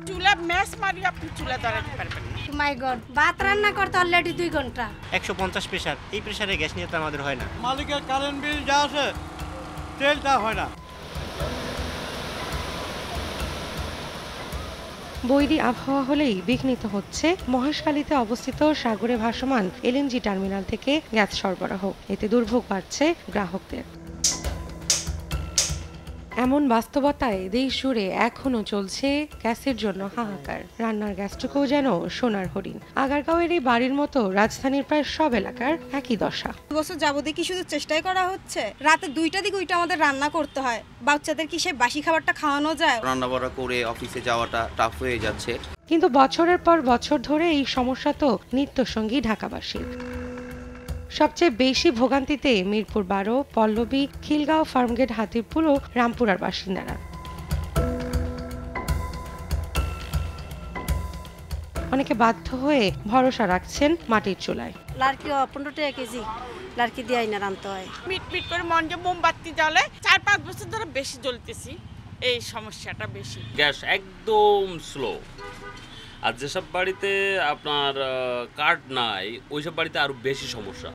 চুলা ম্যাচ মারি আপনি চুলা ধরাতে পারবেন না। মাই গড, ভাত রান্না করতে অলরেডি 2 ঘন্টা। 150 প্রেসার, এই প্রেসারে গ্যাস নিয়ে তো আমাদের হয় না। মালিকের কারেন্ট বিল যা আছে তেলটা হয় না। বৈরী আবহাওয়া হলেই বিঘ্নিত হচ্ছে মহেশখালীতে অবস্থিত সাগরে ভাসমান এলএনজি টার্মিনাল থেকে গ্যাস সরবরাহ। এতে দুর্ভোগ বাড়ছে গ্রাহকদের। এমন বাস্তবতায় দেশ জুড়ে এখনো চলছে গ্যাসের জন্য হাহাকার। রান্নার গ্যাসটুকুও যেন সোনার হরিণ। আগারগাঁওয়ের এই বাড়ির মতো রাজধানীর প্রায় সব এলাকার একই দশা। বছর যাবতীয় কি শুধু চেষ্টাই করা হচ্ছে? রাতে 2টা দিকে আমাদের রান্না করতে হয়। বাচ্চাদের কি সে বাসি খাবারটা খাওয়ানো যায়? রান্না বাড়া করে অফিসে যাওয়াটা টাফ হয়ে যাচ্ছে। কিন্তু বছরের পর বছর ধরে এই সমস্যা তো নিত্যসঙ্গী ঢাকাবাসীর। সবচেয়ে বেশি ভোগান্তিতে মিরপুর 12, পল্লবী, খিলগাঁও, ফার্মগেট, হাতিরপুর ও রামপুরার বাসিন্দারা। অনেকে বাধ্য হয়ে ভরসা রাখছেন মাটির চুলায়। লাড়কি 15 টাকা কেজি লাড়কি দিয়ে আইনা রান্তে হয়। মিট মিট করে মন যে মোমবাতি জ্বলে, 4-5 বছর ধরে বেশি জ্বলতেছি, এই সমস্যাটা বেশি। গ্যাস একদম স্লো। আর যেসব বাড়িতে আপনার কার্ড নাই ওইসব বাড়িতে আরো বেশি সমস্যা।